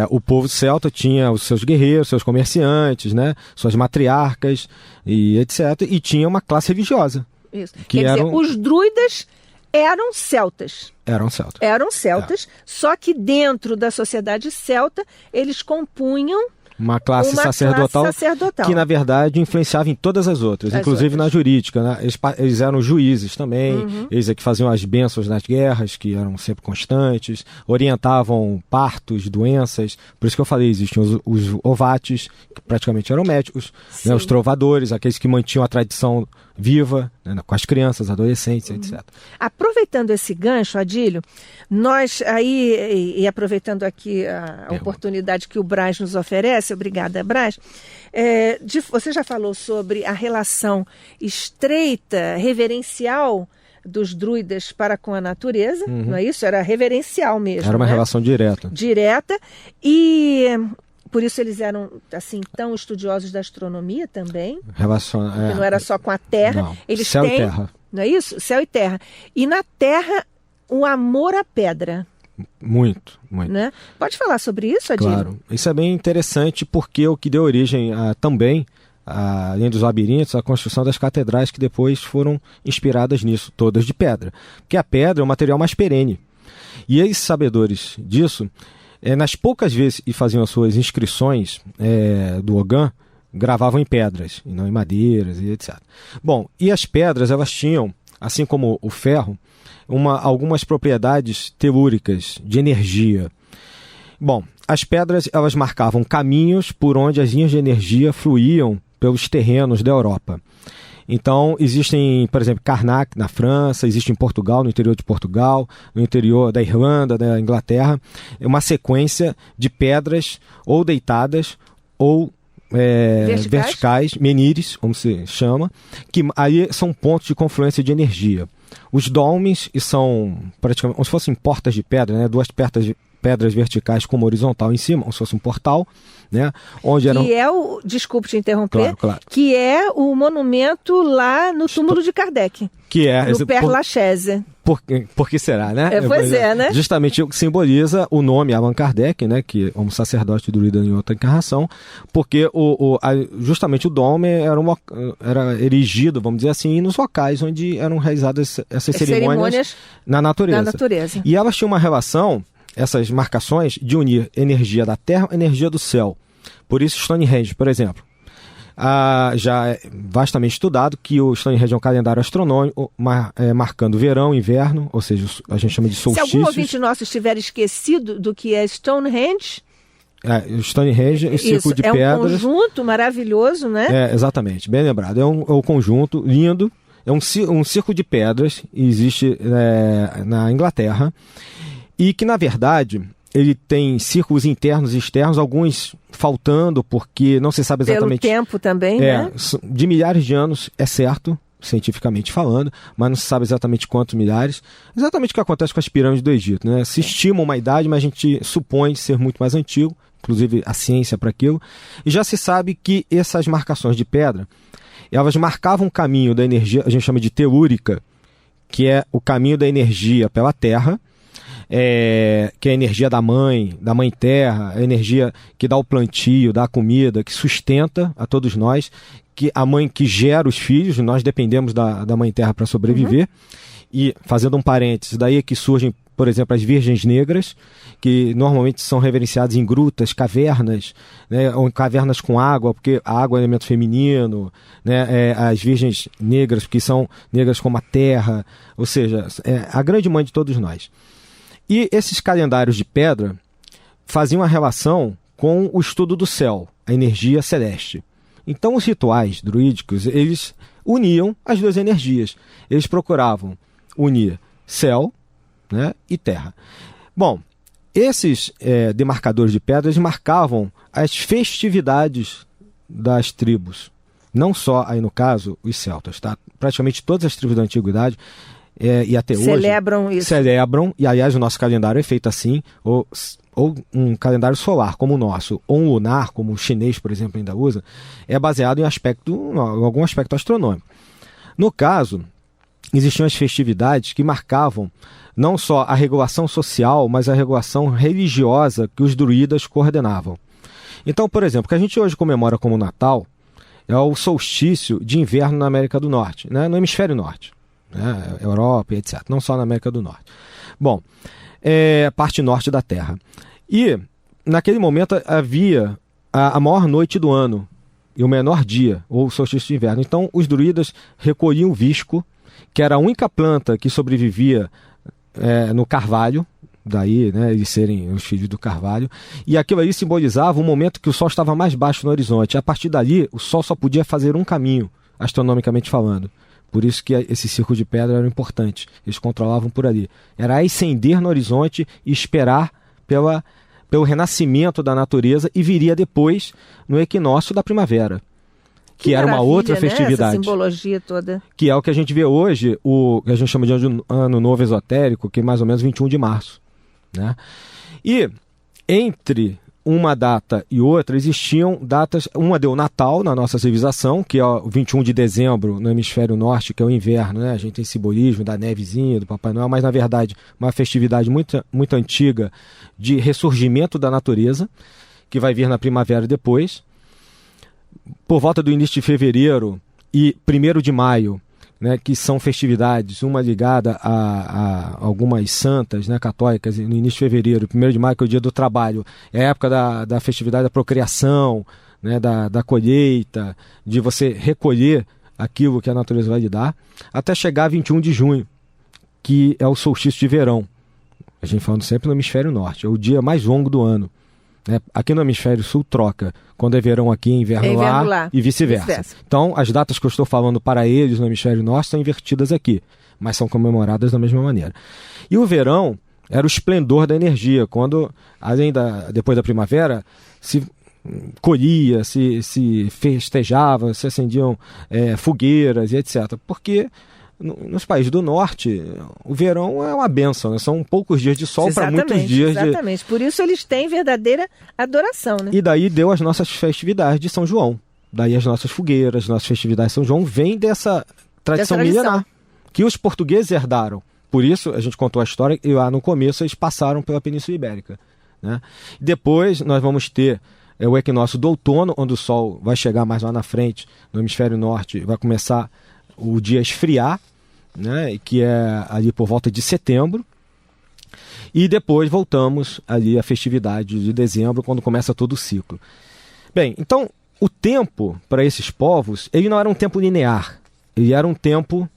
o povo celta tinha os seus guerreiros, seus comerciantes, né, suas matriarcas e etc. E tinha uma classe religiosa. Isso. Quer dizer, os druidas eram celtas. Eram celtas, só que dentro da sociedade celta, eles compunham uma classe sacerdotal que, na verdade, influenciava em todas as outras, inclusive na jurídica. Né? Eles eram juízes também, eles é que faziam as bênçãos nas guerras, que eram sempre constantes, orientavam partos, doenças. Por isso que eu falei, existiam os ovates, que praticamente eram médicos, né? Os trovadores, aqueles que mantinham a tradição viva, né? Com as crianças, adolescentes, etc. Aproveitando esse gancho, Adílio, nós aí, e aproveitando aqui a oportunidade que o Braz nos oferece, obrigada, Braz, você já falou sobre a relação estreita, reverencial dos druidas para com a natureza, não é isso? Era reverencial mesmo. Era uma relação direta. E por isso eles eram assim tão estudiosos da astronomia também. Porque não era só com a Terra. Não. Eles céu têm, e terra. Não é isso? Céu e terra. E na Terra, o amor à pedra. Muito. Né? Pode falar sobre isso, Adílio? Claro. Isso é bem interessante porque o que deu origem também, além dos labirintos, a construção das catedrais que depois foram inspiradas nisso, todas de pedra. Porque a pedra é o material mais perene. E esses sabedores disso, nas poucas vezes que faziam as suas inscrições do Ogã, gravavam em pedras, e não em madeiras e etc. Bom, e as pedras, elas tinham, assim como o ferro, algumas propriedades telúricas, de energia. Bom, as pedras, elas marcavam caminhos por onde as linhas de energia fluíam pelos terrenos da Europa. Então, existem, por exemplo, Karnak na França, existe em Portugal, no interior de Portugal, no interior da Irlanda, da Inglaterra, uma sequência de pedras ou deitadas ou verticais, menires, como se chama, que aí são pontos de confluência de energia. Os dolmens são praticamente como se fossem portas de pedra, né? Duas pedras verticais com uma horizontal em cima, como se fosse um portal, né? Onde eram... desculpe te interromper, claro. Que é o monumento lá no túmulo de Kardec. Que é... No Père Lachaise. Por que será, né? Pois é, né? Justamente o que simboliza o nome Allan Kardec, né? Que como sacerdote druida em outra encarnação, porque justamente o dom era erigido, vamos dizer assim, nos locais onde eram realizadas essas cerimônias na natureza. E elas tinham uma relação, essas marcações, de unir energia da terra e energia do céu. Por isso Stonehenge, por exemplo. já é vastamente estudado que o Stonehenge é um calendário astronômico marcando verão, inverno, ou seja, a gente chama de solstícios. Se algum ouvinte nosso estiver esquecido do que é Stonehenge... o Stonehenge é um círculo de pedras. É um conjunto maravilhoso, né? Exatamente, bem lembrado. É um conjunto lindo, é um círculo de pedras, existe na Inglaterra, e que, na verdade, ele tem círculos internos e externos, alguns faltando, porque não se sabe exatamente... Pelo tempo também, né? De milhares de anos, é certo, cientificamente falando, mas não se sabe exatamente quantos milhares. Exatamente o que acontece com as pirâmides do Egito, né? Se estima uma idade, mas a gente supõe ser muito mais antigo, inclusive a ciência para aquilo. E já se sabe que essas marcações de pedra, elas marcavam o caminho da energia, a gente chama de telúrica, que é o caminho da energia pela Terra, que é a energia da mãe terra, a energia que dá o plantio, dá a comida, que sustenta a todos nós, que a mãe que gera os filhos, nós dependemos da mãe terra para sobreviver. E, fazendo um parênteses, daí é que surgem, por exemplo, as virgens negras, que normalmente são reverenciadas em grutas, cavernas, né, ou em cavernas com água, porque a água é um elemento feminino, né, as virgens negras, que são negras como a terra, ou seja, a grande mãe de todos nós. E esses calendários de pedra faziam a relação com o estudo do céu, a energia celeste. Então, os rituais druídicos, eles uniam as duas energias. Eles procuravam unir céu, né, e terra. Bom, esses demarcadores de pedras marcavam as festividades das tribos. Não só, aí no caso, os celtas. Tá? Praticamente todas as tribos da antiguidade e até hoje... Celebram isso. Celebram, e aliás o nosso calendário é feito assim, ou um calendário solar como o nosso, ou um lunar, como o chinês, por exemplo, ainda usa, é baseado em algum aspecto astronômico. No caso, existiam as festividades que marcavam não só a regulação social, mas a regulação religiosa que os druidas coordenavam. Então, por exemplo, o que a gente hoje comemora como Natal é o solstício de inverno na América do Norte, né? No hemisfério norte, né? Europa, etc. Não só na América do Norte. Bom, parte norte da Terra. E, naquele momento, havia a maior noite do ano e o menor dia, ou solstício de inverno. Então, os druidas recolhiam o visco, que era a única planta que sobrevivia no carvalho, daí, né, eles serem os filhos do carvalho, e aquilo ali simbolizava um momento que o sol estava mais baixo no horizonte. A partir dali, o sol só podia fazer um caminho, astronomicamente falando. Por isso que esse círculo de pedra era importante. Eles controlavam por ali. Era ascender no horizonte e esperar pelo renascimento da natureza, e viria depois no equinócio da primavera, que era uma outra festividade. Essa simbologia toda. Que é o que a gente vê hoje, o que a gente chama de Ano Novo Esotérico, que é mais ou menos 21 de março. Né? E entre uma data e outra existiam datas, uma deu Natal na nossa civilização, que é o 21 de dezembro no hemisfério norte, que é o inverno, né? A gente tem simbolismo da nevezinha, do Papai Noel, mas na verdade uma festividade muito, muito antiga de ressurgimento da natureza, que vai vir na primavera depois. Por volta do início de fevereiro e 1º de maio, né, que são festividades, uma ligada a algumas santas, né, católicas, no início de fevereiro. 1º de maio, que é o dia do trabalho, é a época da festividade da procriação, né, da colheita, de você recolher aquilo que a natureza vai lhe dar, até chegar a 21 de junho, que é o solstício de verão. A gente falando sempre no hemisfério norte, é o dia mais longo do ano. Aqui no hemisfério sul troca, quando é verão aqui, inverno lá, e vice-versa. Então, as datas que eu estou falando para eles no hemisfério norte são invertidas aqui, mas são comemoradas da mesma maneira. E o verão era o esplendor da energia, quando, depois da primavera, se colhia, se festejava, se acendiam fogueiras e etc. Porque nos países do norte, o verão é uma bênção, né? São poucos dias de sol para muitos dias. Exatamente, por isso eles têm verdadeira adoração. Né? E daí deu as nossas festividades de São João. Daí as nossas fogueiras, as nossas festividades de São João vêm dessa tradição milenar, que os portugueses herdaram. Por isso, a gente contou a história, e lá no começo eles passaram pela Península Ibérica. Né? Depois nós vamos ter o equinócio do outono, onde o sol vai chegar mais lá na frente, no hemisfério norte, vai começar o dia a esfriar, né, que é ali por volta de setembro, e depois voltamos ali à festividade de dezembro, quando começa todo o ciclo. Bem, então o tempo para esses povos, ele não era um tempo linear, ele era um tempo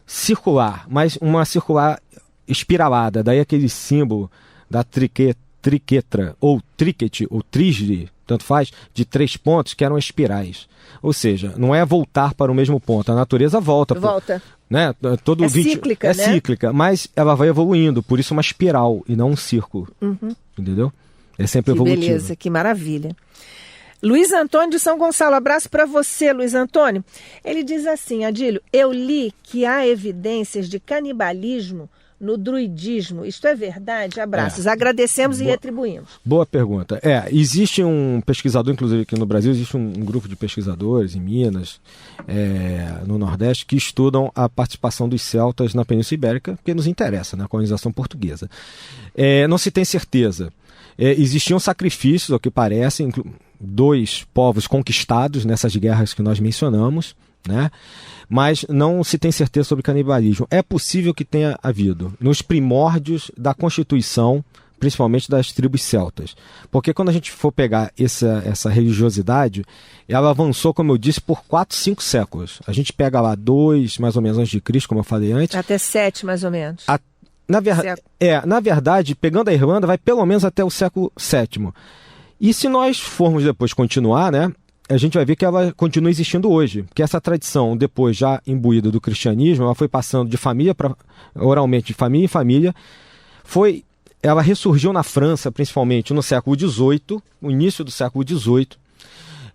circular, mas uma circular espiralada, daí aquele símbolo da triquetra, ou triquete, ou trígide, tanto faz, de 3 pontos, que eram espirais. Ou seja, não é voltar para o mesmo ponto, a natureza volta. Né? Todo cíclica, é né? Cíclica, mas ela vai evoluindo, por isso uma espiral e não um círculo. Entendeu? É sempre evolutivo. Beleza, que maravilha. Luiz Antônio de São Gonçalo, abraço para você, Luiz Antônio. Ele diz assim, Adílio, eu li que há evidências de canibalismo no druidismo. Isto é verdade? Abraços. Agradecemos e retribuímos. Boa pergunta. Existe um pesquisador, inclusive aqui no Brasil, existe um grupo de pesquisadores em Minas, no Nordeste, que estudam a participação dos celtas na Península Ibérica, porque nos interessa, na colonização portuguesa. Não se tem certeza. Existiam sacrifícios, ao que parece, 2 povos conquistados nessas guerras que nós mencionamos, né? Mas não se tem certeza sobre canibalismo. É possível que tenha havido nos primórdios da Constituição, principalmente das tribos celtas. Porque quando a gente for pegar essa religiosidade, ela avançou, como eu disse, por 4, 5 séculos. A gente pega lá 2, mais ou menos, antes de Cristo, como eu falei antes. Até 7, mais ou menos. Na verdade, pegando a Irlanda, vai pelo menos até o século VII. E se nós formos depois continuar, né, a gente vai ver que ela continua existindo hoje. Que essa tradição, depois já imbuída do cristianismo, ela foi passando de família oralmente, de família em família. Ela ressurgiu na França, principalmente no século XVIII, no início do século XVIII.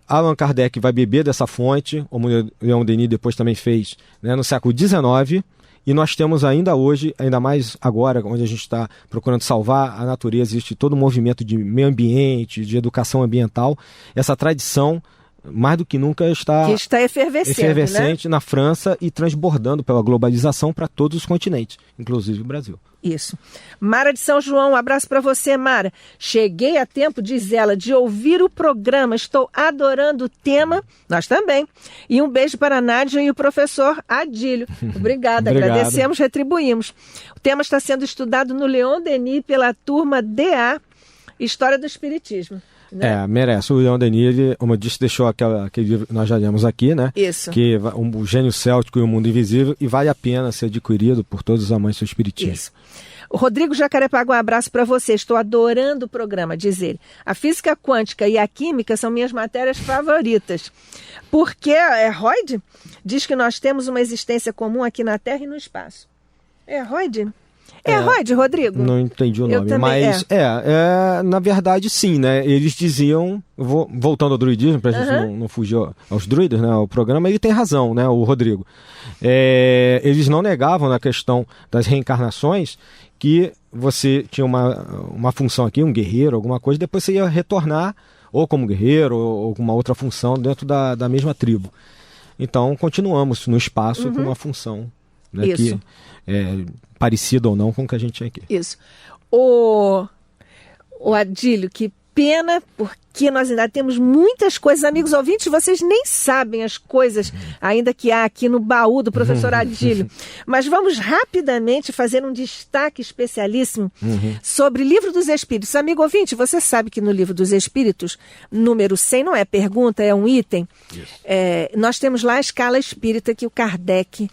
Allan Kardec vai beber dessa fonte, como Leon Denis depois também fez, né, no século XIX. E nós temos ainda hoje, ainda mais agora, onde a gente está procurando salvar a natureza, existe todo um movimento de meio ambiente, de educação ambiental. Essa tradição, mais do que nunca, está efervescente, né? Na França e transbordando pela globalização para todos os continentes, inclusive o Brasil. Isso. Mara de São João, um abraço para você, Mara. Cheguei a tempo, diz ela, de ouvir o programa. Estou adorando o tema. Nós também. E um beijo para a Nádia e o professor Adílio. Obrigada. Agradecemos, retribuímos. O tema está sendo estudado no Leon Denis pela turma DA, História do Espiritismo. Né? Merece. O Leon Denis, ele, como eu disse, deixou aquele livro que nós já lemos aqui, né? Isso. Que o Gênio Céltico e o Mundo Invisível, e vale a pena ser adquirido por todos os amantes do espiritismo. Isso. O Rodrigo Jacarepaguá, um abraço para você. Estou adorando o programa, diz ele. A física quântica e a química são minhas matérias favoritas. Porque Freud diz que nós temos uma existência comum aqui na Terra e no espaço. Freud? Freud, Rodrigo? Não entendi o nome, mas na verdade sim, né? Eles diziam, voltando ao druidismo, para a gente não fugir aos druidas, né? O programa, ele tem razão, né? O Rodrigo. Eles não negavam na questão das reencarnações que você tinha uma função aqui, um guerreiro, alguma coisa, depois você ia retornar ou como guerreiro ou com uma outra função dentro da mesma tribo. Então, continuamos no espaço com uma função, né, que parecida ou não com o que a gente tinha aqui. Isso. O Adílio, que pena, porque nós ainda temos muitas coisas. Amigos ouvintes, vocês nem sabem as coisas ainda que há aqui no baú do professor Adílio. Mas vamos rapidamente fazer um destaque especialíssimo sobre o Livro dos Espíritos. Amigo ouvinte, você sabe que no Livro dos Espíritos, número 100 não é pergunta, é um item. Nós temos lá a escala espírita que o Kardec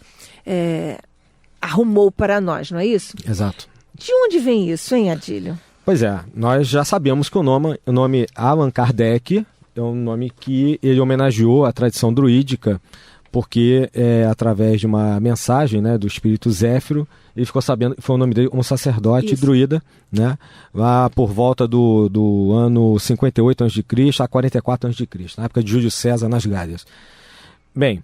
arrumou para nós, não é isso? Exato. De onde vem isso, hein, Adílio? Pois nós já sabemos que o nome Allan Kardec é um nome que ele homenageou a tradição druídica, porque através de uma mensagem, né, do espírito Zéfiro, ele ficou sabendo, foi o nome dele, um sacerdote druida, né, lá por volta do ano 58 a.C. a 44 a.C., na época de Júlio César nas Gálias. Bem,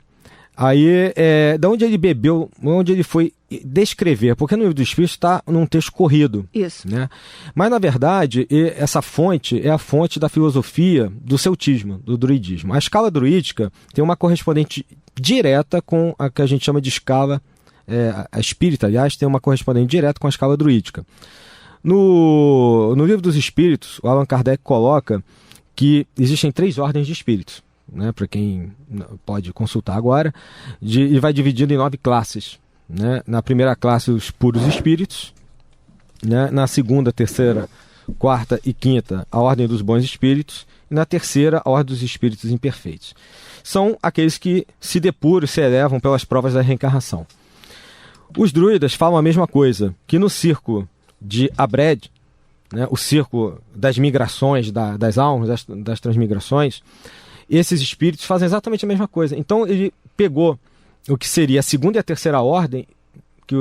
aí, da onde ele bebeu, onde ele foi descrever, porque no Livro dos Espíritos está num texto corrido. Isso. Né? Mas, na verdade, essa fonte é a fonte da filosofia do celtismo, do druidismo. A escala druídica tem uma correspondente direta com a que a gente chama de escala, a espírita, aliás, tem uma correspondente direta com a escala druídica. No Livro dos Espíritos, o Allan Kardec coloca que existem 3 ordens de espíritos. Né, para quem pode consultar agora, e vai dividido em 9 classes. Né? Na primeira classe, os puros espíritos. Né? Na segunda, terceira, quarta e quinta, a ordem dos bons espíritos. e na terceira, a ordem dos espíritos imperfeitos. São aqueles que se depuram e se elevam pelas provas da reencarnação. Os druidas falam a mesma coisa, que no círculo de Abred, né, o círculo das migrações, das almas, das transmigrações, esses espíritos fazem exatamente a mesma coisa. Então ele pegou o que seria a segunda e a terceira ordem, que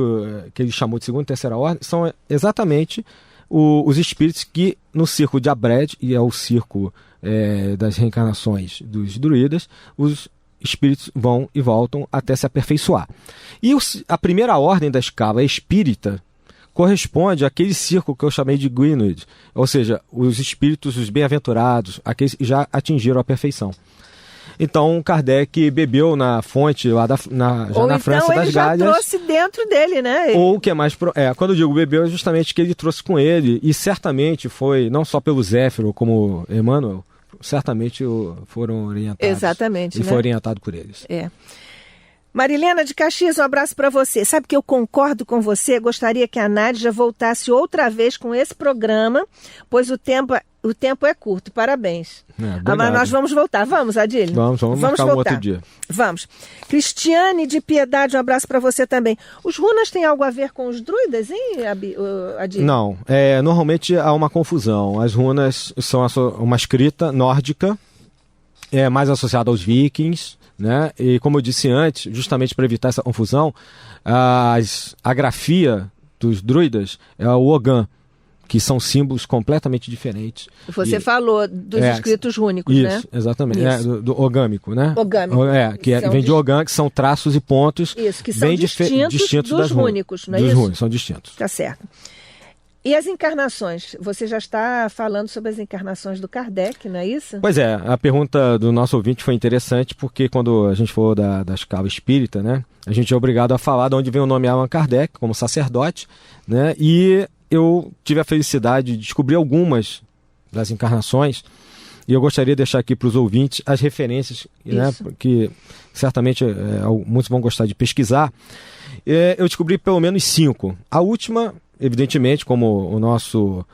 ele chamou de segunda e terceira ordem, são exatamente os espíritos que no círculo de Abred, e é o círculo das reencarnações dos druidas, os espíritos vão e voltam até se aperfeiçoar. E a primeira ordem da escala espírita corresponde àquele círculo que eu chamei de Gwynedd, ou seja, os espíritos, os bem-aventurados, aqueles que já atingiram a perfeição. Então, Kardec bebeu na fonte lá na França das Galhas. Ou trouxe dentro dele, né? Ou o que é mais... quando eu digo bebeu, é justamente que ele trouxe com ele, e certamente foi, não só pelo Zéfiro, como Emmanuel, certamente foram orientados. Exatamente, e foi orientado por eles. Marilena de Caxias, um abraço para você. Sabe que eu concordo com você, gostaria que a Nádia voltasse outra vez com esse programa, pois o tempo é curto. Parabéns. Mas nós vamos voltar. Vamos, Adílio? Vamos marcar voltar. Um outro dia. Vamos. Cristiane de Piedade, um abraço para você também. Os runas têm algo a ver com os druidas, hein, Adílio? Não. Normalmente há uma confusão. As runas são uma escrita nórdica, mais associada aos vikings, né? E como eu disse antes, justamente para evitar essa confusão, a grafia dos druidas é o Ogham, que são símbolos completamente diferentes. Você falou dos escritos rúnicos, isso, né? Isso, exatamente. Isso. Do ogâmico, né? Ogâmico. Vem de Ogham, que são traços e pontos. Isso, que são distintos dos rúnicos, não é dos isso? Rúnicos, são distintos. Tá certo. E as encarnações? Você já está falando sobre as encarnações do Kardec, não é isso? Pois é, a pergunta do nosso ouvinte foi interessante, porque quando a gente falou da escala espírita, né, a gente é obrigado a falar de onde vem o nome Allan Kardec, como sacerdote, né, e eu tive a felicidade de descobrir algumas das encarnações, e eu gostaria de deixar aqui para os ouvintes as referências, né, que certamente muitos vão gostar de pesquisar. Eu descobri pelo menos 5. A última, evidentemente, como o nosso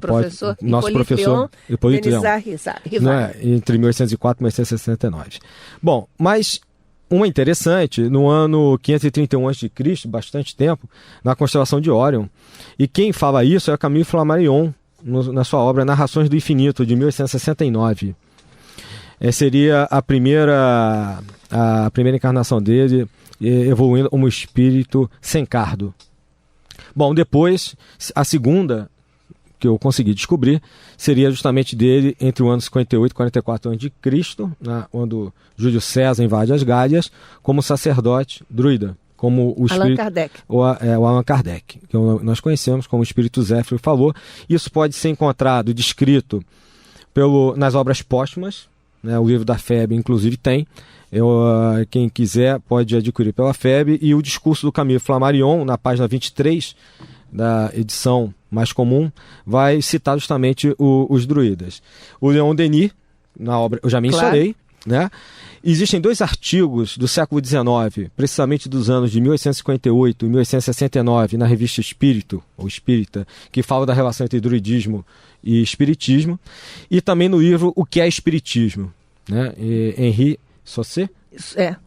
professor Hipólito Leon, né, entre 1804 e 1869. Bom, mas uma interessante, no ano 531 a.C., bastante tempo, na constelação de Órion. E quem fala isso é Camille Flammarion, na sua obra Narrações do Infinito, de 1869. Seria a primeira encarnação dele, evoluindo como espírito sem cardo. Bom, depois, a segunda que eu consegui descobrir seria justamente dele entre o ano 58 e 44 a.C., quando Júlio César invade as Gálias, como sacerdote druida, como o espírito... Allan Kardec. O Allan Kardec, que nós conhecemos como o espírito Zéfiro falou. Isso pode ser encontrado, descrito nas obras póstumas, né, o livro da FEB, inclusive, tem. Quem quiser pode adquirir pela FEB, e o discurso do Camille Flammarion, na página 23 da edição mais comum, vai citar justamente os druidas. O Leon Denis, na obra, eu já mencionei, né? Existem 2 artigos do século XIX, precisamente dos anos de 1858 e 1869, na revista Espírito, ou Espírita, que fala da relação entre druidismo e espiritismo, e também no livro O que é Espiritismo, né? Henri Saussure,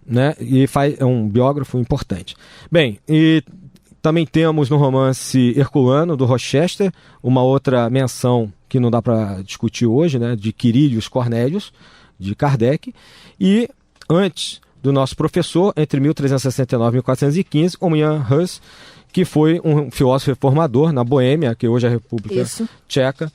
né? E é um biógrafo importante. Bem, e também temos no romance Herculano, do Rochester, uma outra menção que não dá para discutir hoje, né? De Quirilius Cornélius, de Kardec, e antes do nosso professor, entre 1369 e 1415, o Jan Hus, que foi um filósofo reformador na Boêmia, que hoje é a República Tcheca,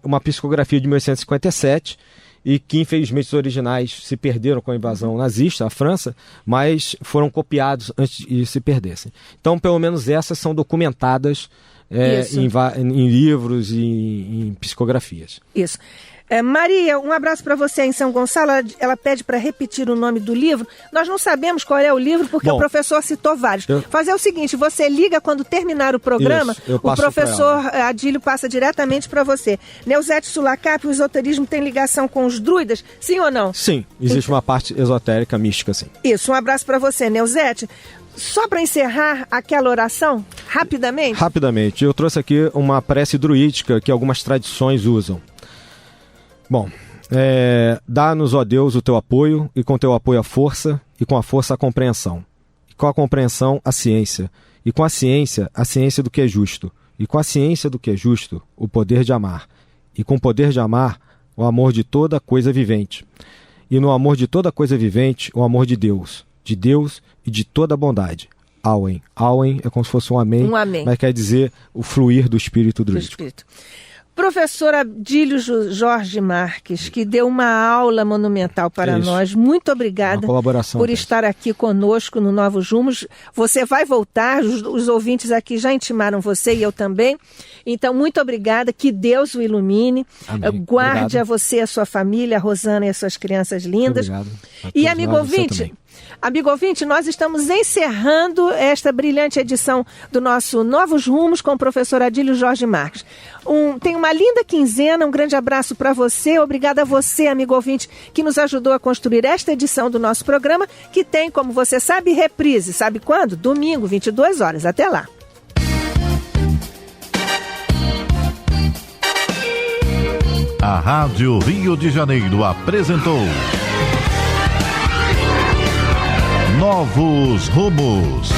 uma psicografia de 1857, e que infelizmente os originais se perderam com a invasão nazista à França, mas foram copiados antes de se perdessem. Então, pelo menos essas são documentadas em livros e em psicografias. Isso. Maria, um abraço para você em São Gonçalo. Ela pede para repetir o nome do livro. Nós não sabemos qual é o livro, porque o professor citou vários. Fazer o seguinte, você liga quando terminar o programa, o professor Adílio passa diretamente para você. Neuzete Sulacap, o esoterismo tem ligação com os druidas, sim ou não? Sim, existe uma parte esotérica, mística, sim. Isso, um abraço para você, Neuzete. Só para encerrar aquela oração, rapidamente? Rapidamente, eu trouxe aqui uma prece druídica que algumas tradições usam. Bom, dá-nos, ó Deus, o teu apoio, e com teu apoio a força, e com a força a compreensão. E com a compreensão, a ciência. E com a ciência do que é justo. E com a ciência do que é justo, o poder de amar. E com o poder de amar, o amor de toda coisa vivente. E no amor de toda coisa vivente, o amor de Deus e de toda bondade. Auen. Auen é como se fosse um amém, mas quer dizer o fluir do espírito druídico. Professor Adílio Jorge Marques, que deu uma aula monumental para nós. Muito obrigada por estar aqui conosco no Novos Rumos. Você vai voltar, os ouvintes aqui já intimaram você e eu também. Então, muito obrigada, que Deus o ilumine. Amém. Guarde a você e a sua família, a Rosana e as suas crianças lindas. Obrigado. E amigo ouvinte, nós estamos encerrando esta brilhante edição do nosso Novos Rumos com o professor Adílio Jorge Marques. Tem uma linda quinzena, um grande abraço para você. Obrigada a você, amigo ouvinte, que nos ajudou a construir esta edição do nosso programa, que tem, como você sabe, reprise. Sabe quando? Domingo, 22 horas. Até lá. A Rádio Rio de Janeiro apresentou Novos Rumos.